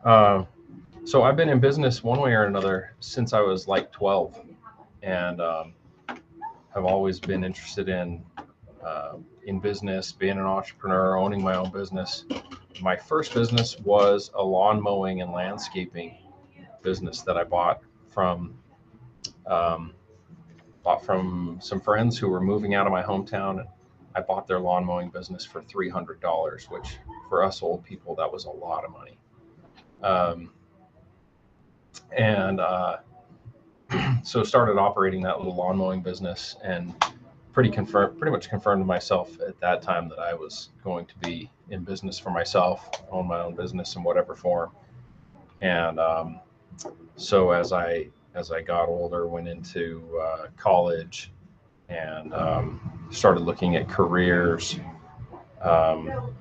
Uh, so I've been in business one way or another since I was like 12, and have always been interested in business, being an entrepreneur, owning my own business. My first business was a lawn mowing and landscaping business that I from um, bought from some friends who were moving out of my hometown. And I bought their lawn mowing business for $300, which for us old people that was a lot of money. Um, and So started operating that little lawn mowing business, and pretty much confirmed to myself at that time that I was going to be in business for myself, own my own business in whatever form. And so as I got older, went into college and started looking at careers. Um,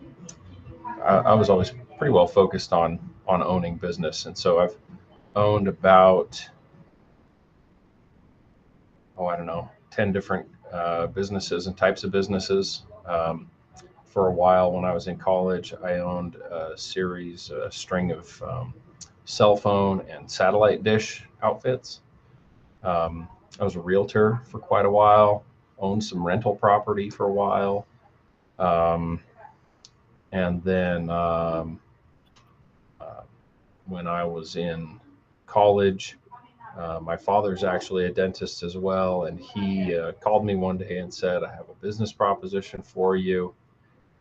I was always pretty well focused on owning business, and so I've owned about, I don't know, 10 different businesses and types of businesses. For a while, when I was in college, I owned a string of cell phone and satellite dish outfits. I was a realtor for quite a while, owned some rental property for a while. Um, and then uh, when I was in college, my father's actually a dentist as well, and he called me one day and said, "I have a business proposition for you."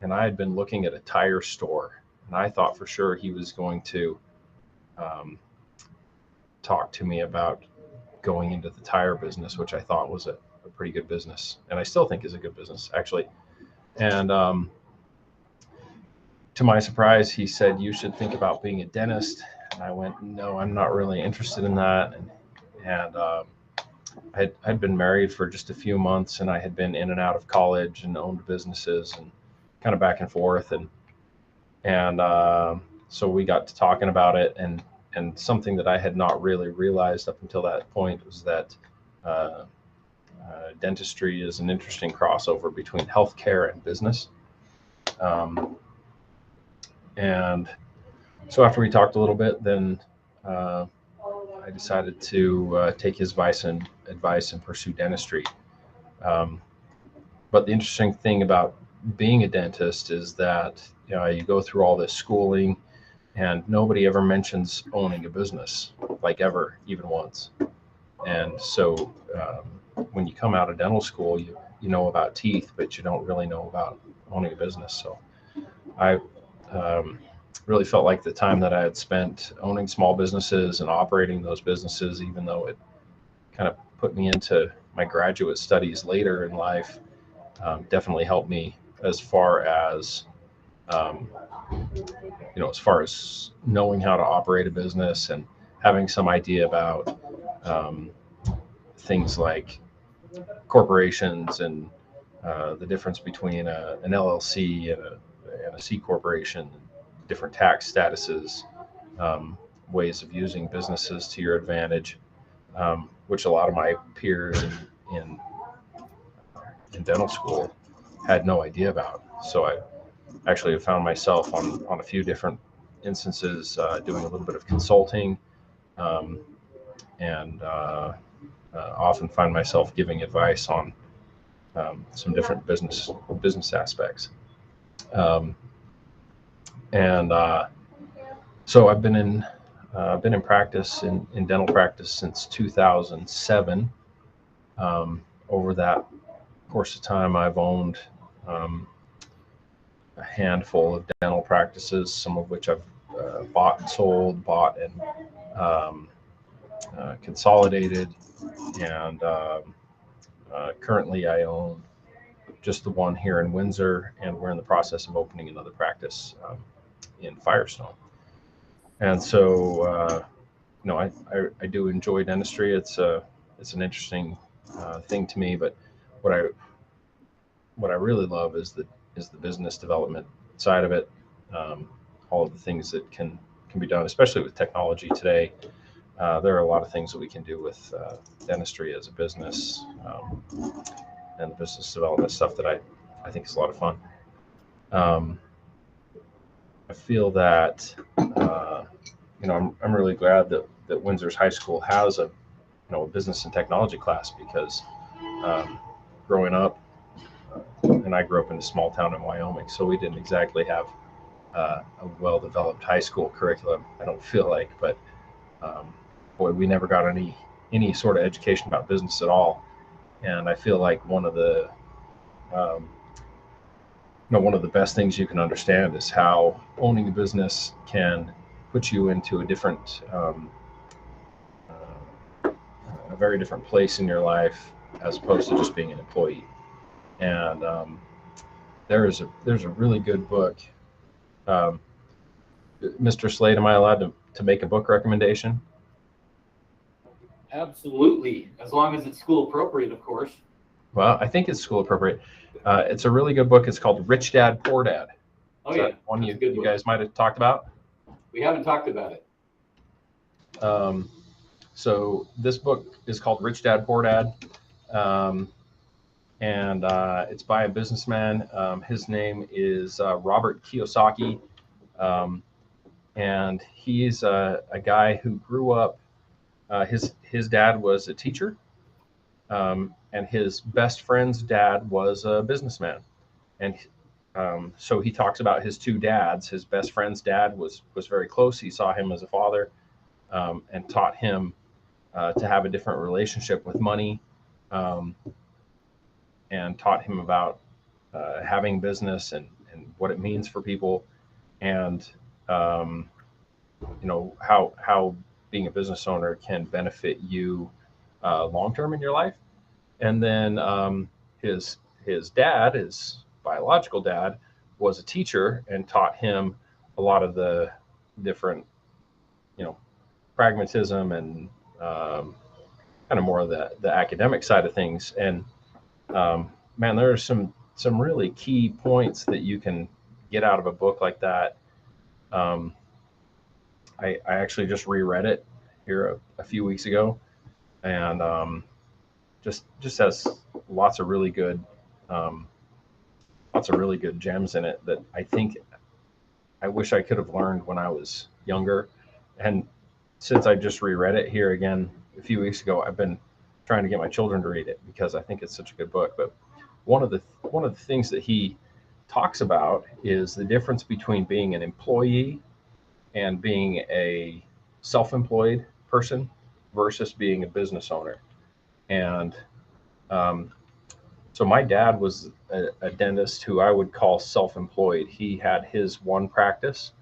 And I had been looking at a tire store, and I thought for sure he was going to um, talk to me about going into the tire business, which I thought was a pretty good business, and I still think is a good business actually. And to my surprise, he said, "You should think about being a dentist." And I went, "No, I'm not really interested in that." And I'd been married for just a few months, and I had been in and out of college and owned businesses and kind of back and forth. And so we got to talking about it, and something that I had not really realized up until that point was that uh, dentistry is an interesting crossover between healthcare and business. Um, and so after we talked a little bit, then uh, I decided to take his advice and pursue dentistry. Um, but the interesting thing about being a dentist is that you go through all this schooling, and nobody ever mentions owning a business, like ever, even once. And so when you come out of dental school, you know about teeth, but you don't really know about owning a business. So I um, really felt like the time that I had spent owning small businesses and operating those businesses, even though it kind of put me into my graduate studies later in life, definitely helped me as far as um, as far as knowing how to operate a business and having some idea about um, things like corporations and the difference between an LLC and a C corporation, different tax statuses, um, ways of using businesses to your advantage, which a lot of my peers in, in dental school had no idea about. So I actually have found myself on a few different instances doing a little bit of consulting, um, and often find myself giving advice on some different business aspects. Um, and so I've been in practice in dental practice since 2007. Over that course of time, I've owned um, a handful of dental practices, some of which I've bought and sold, bought and consolidated, and currently I own just the one here in Windsor, and we're in the process of opening another practice in Firestone. And so, I do enjoy dentistry. It's an interesting thing to me, but what I what I really love is the business development side of it. Um, all of the things that can be done, especially with technology today. There are a lot of things that we can do with dentistry as a business, and the business development stuff that I think is a lot of fun. Um, I feel that I'm really glad that Windsor's High School has a business and technology class because growing up, and I grew up in a small town in Wyoming, so we didn't exactly have a well-developed high school curriculum. I don't feel like, but boy, we never got any sort of education about business at all. And I feel like um, one of the best things you can understand is how owning a business can put you into a very different place in your life as opposed to just being an employee. And there's a really good book. Um, Mr. Slade, am I allowed to make a book recommendation? Absolutely, as long as it's school appropriate, of course. Well, I think it's school appropriate. It's a really good book. It's called Rich Dad, Poor Dad. Oh Is yeah, that one that's a good you book. guys might have talked about? We haven't talked about it. So this book is called Rich Dad, Poor Dad, um, and it's by a businessman. His name is Robert Kiyosaki, um, and he's a guy who grew up. His dad was a teacher, and his best friend's dad was a businessman. And so he talks about his two dads. His best friend's dad was very close. He saw him as a father, and taught him to have a different relationship with money, um, and taught him about having business and what it means for people, and um, how being a business owner can benefit you long term in your life. And then his his dad, his biological dad, was a teacher and taught him a lot of the different, you know, pragmatism and kind of more of the academic side of things. And man, there are some really key points that you can get out of a book like that. Um, I actually just reread it here a few weeks ago, and just has lots of really good um, lots of really good gems in it that I think I wish I could have learned when I was younger. And since I just reread it here again a few weeks ago, I've been trying to get my children to read it because I think it's such a good book. But one of the things that he talks about is the difference between being an employee and being a self-employed person versus being a business owner. And um, so my dad was a dentist who I would call self-employed. He had his one practice.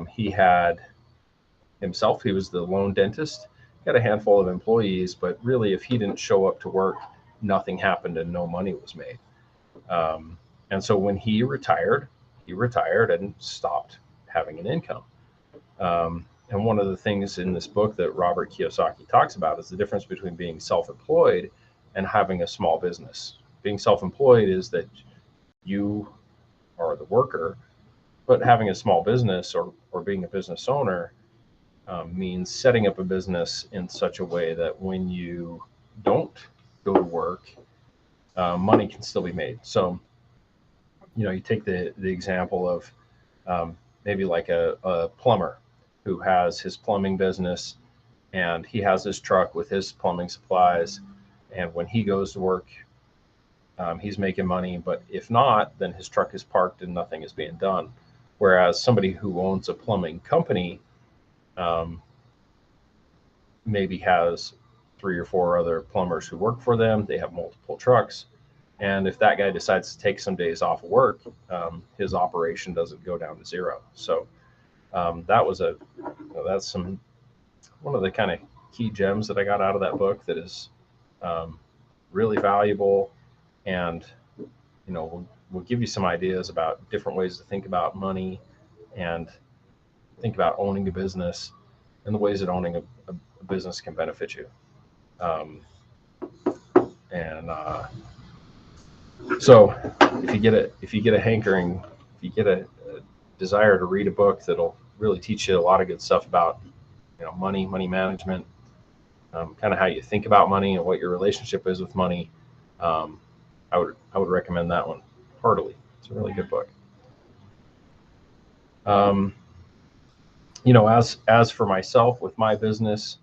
He had himself. He was the lone dentist. He had a handful of employees, but really, if he didn't show up to work, nothing happened and no money was made. Um, and so when he retired and stopped having an income. And one of the things in this book that Robert Kiyosaki talks about is the difference between being self-employed and having a small business. Being self-employed is that you are the worker, but having a small business or being a business owner means setting up a business in such a way that when you don't go to work, money can still be made. So, you take the example of maybe like a plumber who has his plumbing business and he has his truck with his plumbing supplies. And when he goes to work, he's making money. But if not, then his truck is parked and nothing is being done. Whereas somebody who owns a plumbing company um, maybe has three or four other plumbers who work for them. They have multiple trucks. And if that guy decides to take some days off of work, his operation doesn't go down to zero. So that was that's one of the kind of key gems that I got out of that book that is um, really valuable, and will give you some ideas about different ways to think about money and think about owning a business and the ways that owning a business can benefit you. Um, and So if you get a hankering, if you get a desire to read a book that'll really teach you a lot of good stuff about money management, kind of how you think about money and what your relationship is with money, um, I would recommend that one heartily. It's a really good book. Um, as for myself with my business,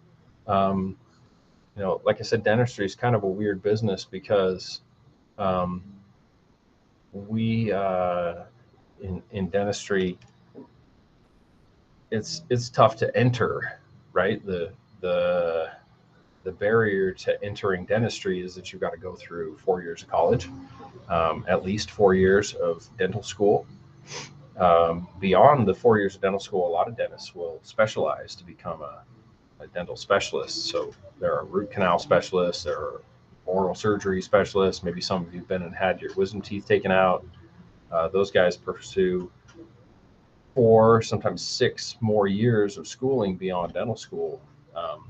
um, like I said, dentistry is kind of a weird business because um, we in dentistry, it's tough to enter, right? The the barrier to entering dentistry is that you've got to go through 4 years of college, at least 4 years of dental school. Beyond the 4 years of dental school, a lot of dentists will specialize to become a dental specialist. So there are root canal specialists, there are oral surgery specialists. Maybe some of you've been and had your wisdom teeth taken out. Those guys pursue 4, sometimes 6 more years of schooling beyond dental school um,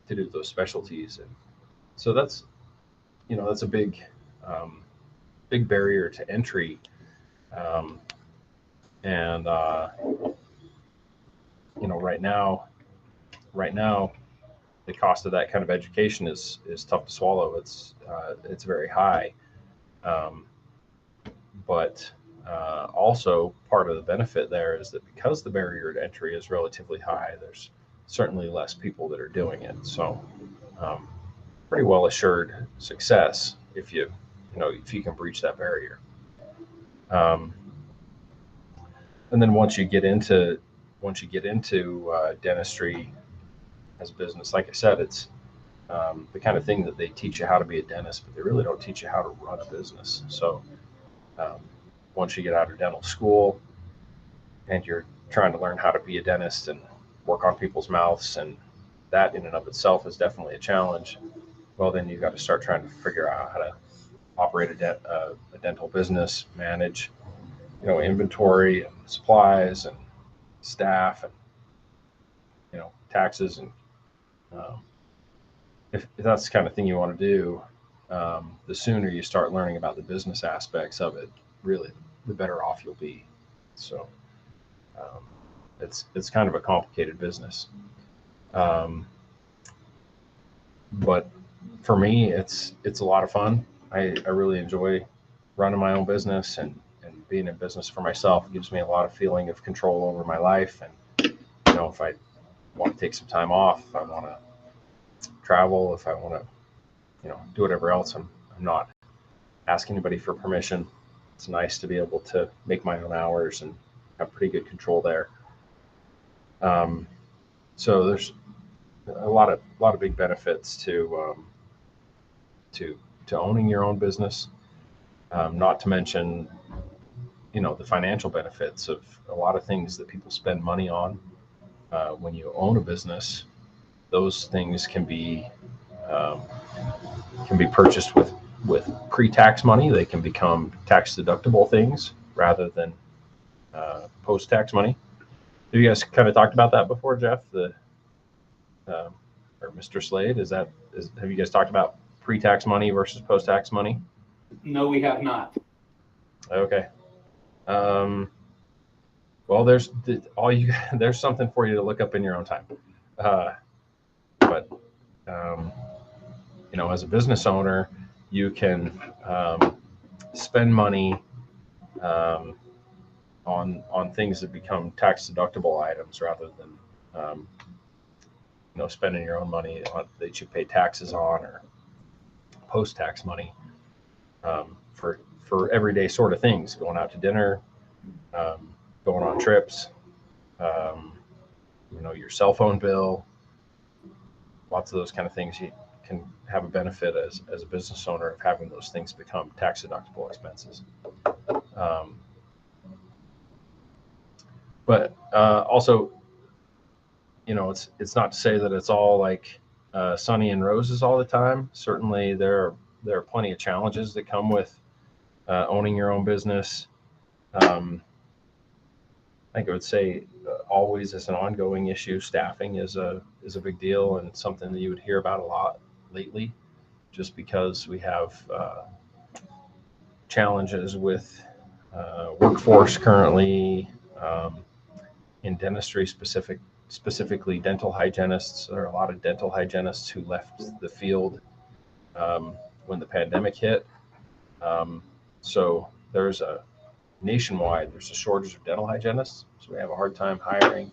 to do those specialties. And so that's a um, big barrier to entry. Um, and right now, the cost of that kind of education is tough to swallow. It's very high, um, but also part of the benefit there is that because the barrier to entry is relatively high, there's certainly less people that are doing it. So um, pretty well assured success if you can breach that barrier. Um, and then once you get into dentistry as a business, like I said, it's the kind of thing that they teach you how to be a dentist, but they really don't teach you how to run a business. So um, once you get out of dental school and you're trying to learn how to be a dentist and work on people's mouths, and that in and of itself is definitely a challenge. Well, then you've got to start trying to figure out how to operate a dental business, manage inventory and supplies and staff and taxes. And um, if that's the kind of thing you want to do, the sooner you start learning about the business aspects of it, really, the better off you'll be. So um, it's kind of a complicated business, um, but for me, it's a lot of fun. I really enjoy running my own business, and being in business for myself. It gives me a lot of feeling of control over my life. And if I want to take some time off, if I want to travel, if I want to do whatever else, I'm not asking anybody for permission. It's nice to be able to make my own hours and have pretty good control there. Um, so there's a lot of big benefits to to owning your own business. Not to mention the financial benefits of a lot of things that people spend money on. When you own a business, those things um, can be purchased with pre-tax money. They can become tax deductible things rather than post-tax money. Have you guys kind of talked about that before, Jeff? Um, or Mr. Slade? Have you guys talked about pre-tax money versus post-tax money? No, we have not. Okay. Well, there's something for you to look up in your own time. But um, as a business owner, you can spend money um, on things that become tax deductible items rather than spending your own money that you pay taxes on, or post tax money for everyday sort of things, going out to dinner, going on trips, um, your cell phone bill, lots of those kind of things. You can have a benefit as a business owner of having those things become tax deductible expenses. Um, but also, it's not to say that it's all like sunny and roses all the time. Certainly, there are plenty of challenges that come with owning your own business. I think I would say always as an ongoing issue, staffing is a big deal, and something that you would hear about a lot lately, just because we have challenges with workforce currently in dentistry, specifically dental hygienists. There are a lot of dental hygienists who left the field um, when the pandemic hit. Um, so there's a shortage of dental hygienists. So we have a hard time hiring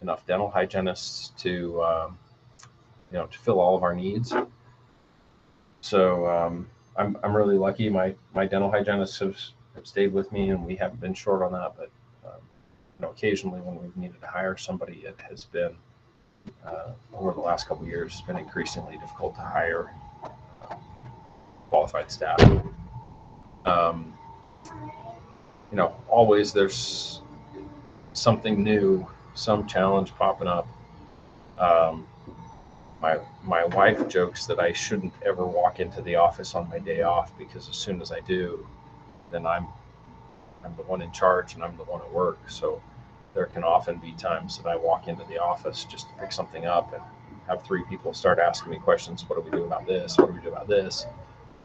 enough dental hygienists to to fill all of our needs. So I'm really lucky. My dental hygienists have stayed with me, and we haven't been short on that. But occasionally when we've needed to hire somebody, it has been over the last couple of years, it's been increasingly difficult to hire qualified staff. Always there's something new, some challenge popping up. My wife jokes that I shouldn't ever walk into the office on my day off, because as soon as I do, then I'm the one in charge and I'm the one at work. So there can often be times that I walk into the office just to pick something up and have 3 people start asking me questions. What do we do about this? What do we do about this?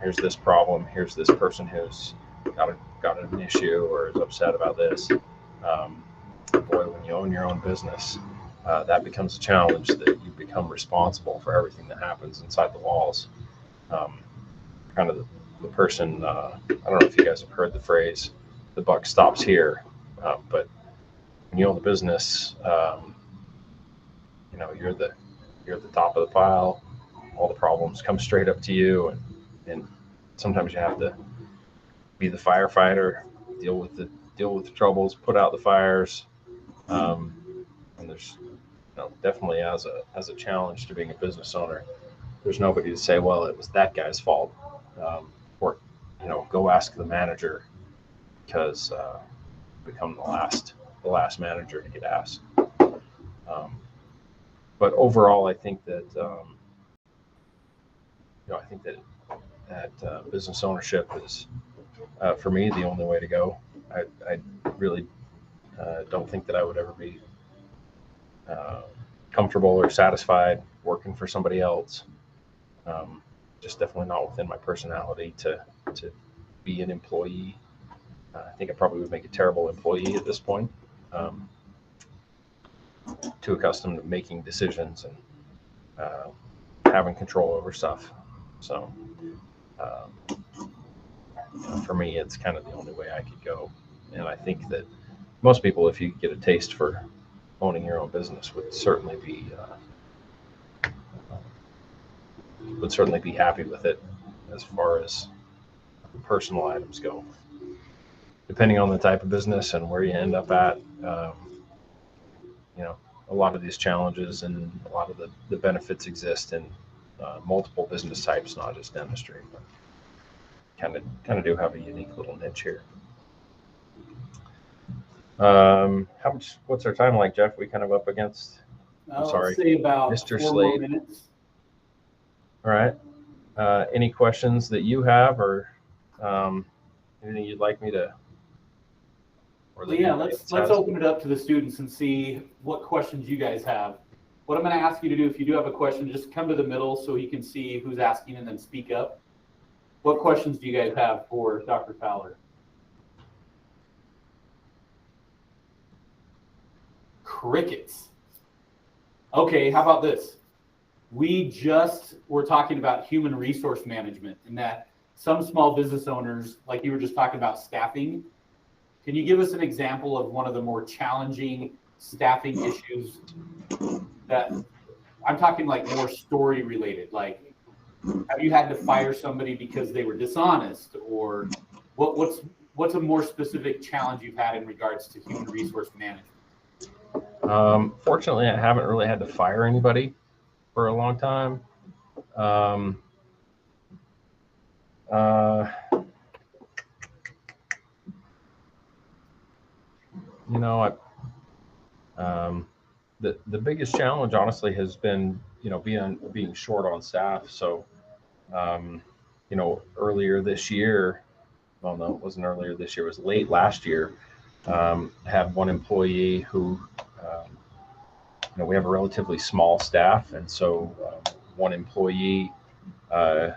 Here's this problem. Here's this person who's got an issue or is upset about this. Boy, when you own your own business, that becomes a challenge, that you become responsible for everything that happens inside the walls. Kind of the person, I don't know if you guys have heard the phrase, the buck stops here. But when you own the business, you're at the top of the pile. All the problems come straight up to you, and sometimes you have to be the firefighter, deal with the troubles, put out the fires. And there's definitely as a challenge to being a business owner. There's nobody to say, well, it was that guy's fault, or go ask the manager, because become the last manager to get asked. But overall, I think that business ownership is, for me, the only way to go. I really don't think that I would ever be comfortable or satisfied working for somebody else. Just definitely not within my personality to be an employee. I think I probably would make a terrible employee at this point. Too accustomed to making decisions and having control over stuff. So for me, it's kind of the only way I could go. And I think that most people, if you get a taste for owning your own business, would certainly be happy with it, as far as personal items go. Depending on the type of business and where you end up at, a lot of these challenges and a lot of the benefits exist in multiple business types, not just dentistry. But kind of do have a unique little niche here. What's our time like, Jeff? We kind of up against, I'm sorry, let's say about Mr. 4 Slade. more minutes. All right. Any questions that you have, or anything you'd like me to? Well, yeah, let's open it up to the students and see what questions you guys have. What I'm going to ask you to do, if you do have a question, just come to the middle so he can see who's asking and then speak up. What questions do you guys have for Dr. Fowler? Crickets. Okay, how about this? We just were talking about human resource management, and that some small business owners, like you were just talking about staffing. Can you give us an example of one of the more challenging staffing issues that I'm talking, like more story related? Like, have you had to fire somebody because they were dishonest, or what's a more specific challenge you've had in regards to human resource management? Fortunately, I haven't really had to fire anybody for a long time. The biggest challenge, honestly, has been being short on staff. So earlier this year, well, no, it wasn't earlier this year, it was late last year. Had one employee who we have a relatively small staff, and so one employee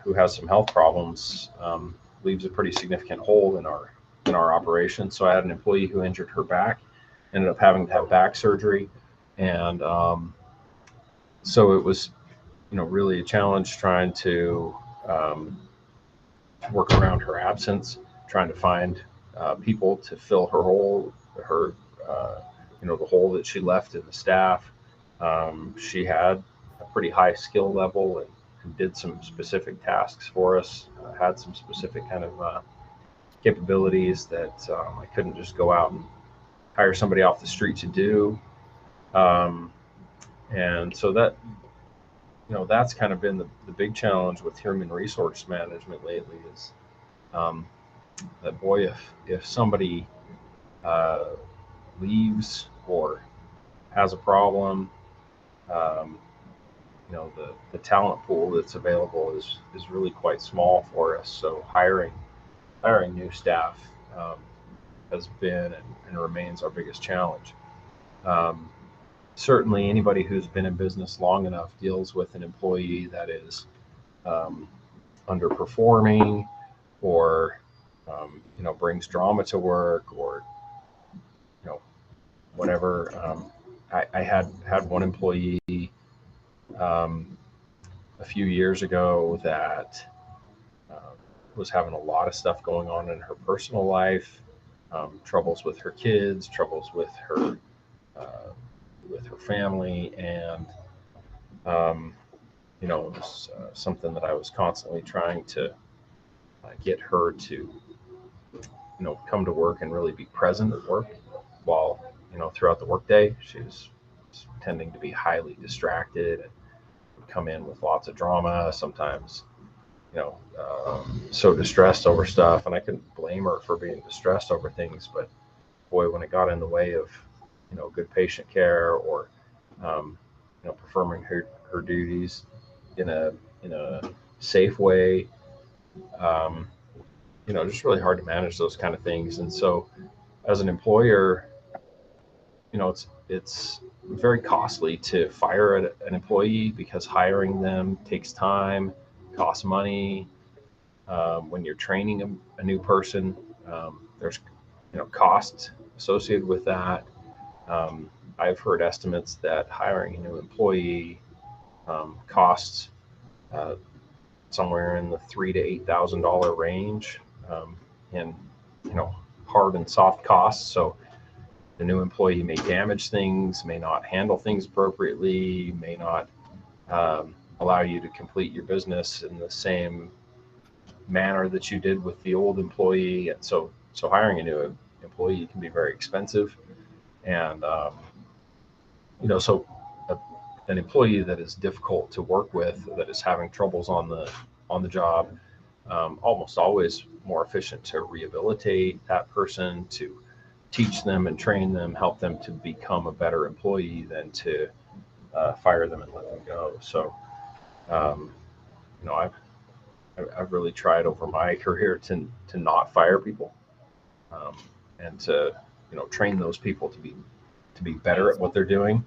who has some health problems leaves a pretty significant hole in our operation. So I had an employee who injured her back, ended up having to have back surgery, and so it was really a challenge trying to work around her absence, trying to find people to fill her hole, her the hole that she left in the staff. She had a pretty high skill level and did some specific tasks for us, had some specific kind of capabilities that I couldn't just go out and hire somebody off the street to do. Um, and so that's kind of been the big challenge with human resource management lately is that, boy, if somebody uh, leaves or has a problem, um, the talent pool that's available is really quite small for us. So hiring new staff um, has been and remains our biggest challenge. Um, Certainly, anybody who's been in business long enough deals with an employee that is um, underperforming or brings drama to work or you know whatever. I had one employee um, a few years ago that uh, was having a lot of stuff going on in her personal life, troubles with her kids, troubles uh, with her family, and um, it was something that I was constantly trying to get her to come to work and really be present at work, while throughout the workday she was tending to be highly distracted and would come in with lots of drama, sometimes so distressed over stuff, and I couldn't blame her for being distressed over things. But boy, when it got in the way of good patient care or performing her duties in a safe way, um, just really hard to manage those kind of things. And so as an employer, it's very costly to fire an employee because hiring them takes time, costs money. When you're training a new person, there's costs associated with that. I've heard estimates that hiring a new employee costs uh, somewhere in the $3,000 to $8,000 range in hard and soft costs. So the new employee may damage things, may not handle things appropriately, may not allow you to complete your business in the same manner that you did with the old employee. And so hiring a new employee can be very expensive. And so a, an employee that is difficult to work with, that is having troubles on the job, almost always more efficient to rehabilitate that person, to teach them and train them, help them to become a better employee than to fire them and let them go. So, um, I've really tried over my career to not fire people, um, and to train those people to be better at what they're doing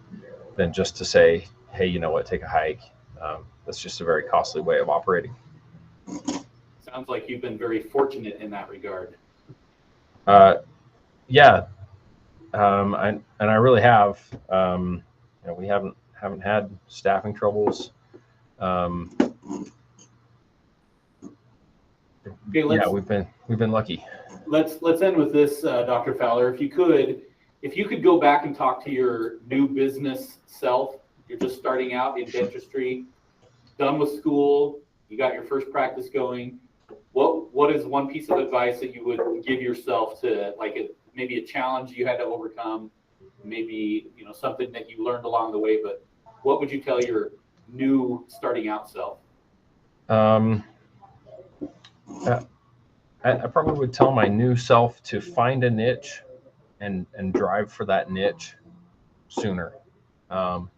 than just to say, hey, you know what, take a hike. That's just a very costly way of operating. Sounds like you've been very fortunate in that regard. Uh, yeah, I really have. We haven't had staffing troubles. Um, Okay, yeah, we've been lucky. let's end with this, Dr. Fowler. If you could go back and talk to your new business self, you're just starting out in dentistry, done with school, you got your first practice going. What is one piece of advice that you would give yourself to, like, maybe a challenge you had to overcome, maybe something that you learned along the way, but what would you tell your new starting out self? Um, I probably would tell my new self to find a niche and drive for that niche sooner. Um,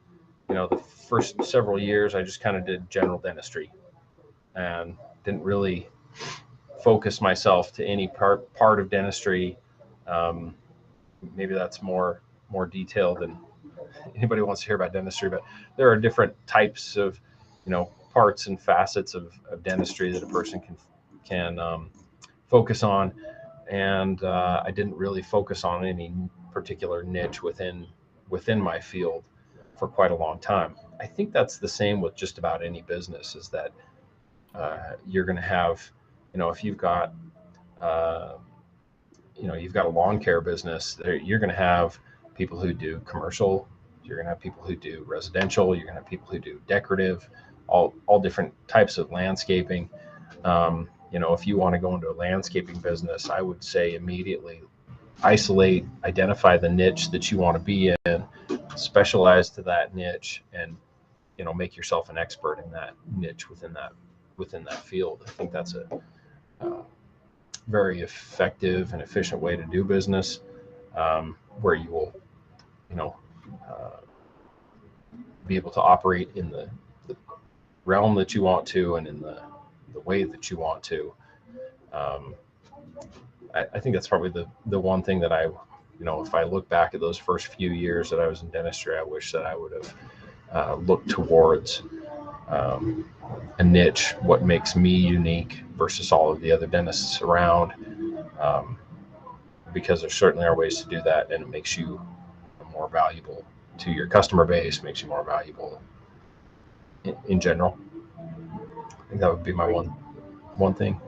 the first several years, I just kind of did general dentistry and didn't really focus myself to any part of dentistry. Um, Maybe that's more detailed than anybody wants to hear about dentistry, but there are different types of parts and facets of dentistry that a person can focus on. And I didn't really focus on any particular niche within my field for quite a long time. I think that's the same with just about any business, is that you're going to have, if uh, you've got a lawn care business, you're going to have people who do commercial, you're going to have people who do residential, you're going to have people who do decorative, all different types of landscaping. If you want to go into a landscaping business, I would say immediately isolate, identify the niche that you want to be in, specialize to that niche, and make yourself an expert in that niche within that field. I think that's a very effective and efficient way to do business, where you will be able to operate in the realm that you want to and in the way that you want to. I think that's probably the one thing that if I look back at those first few years that I was in dentistry, I wish that I would have looked towards a niche, what makes me unique versus all of the other dentists around, because there certainly are ways to do that, and it makes you more valuable to your customer base, makes you more valuable in general. I think that would be my one thing.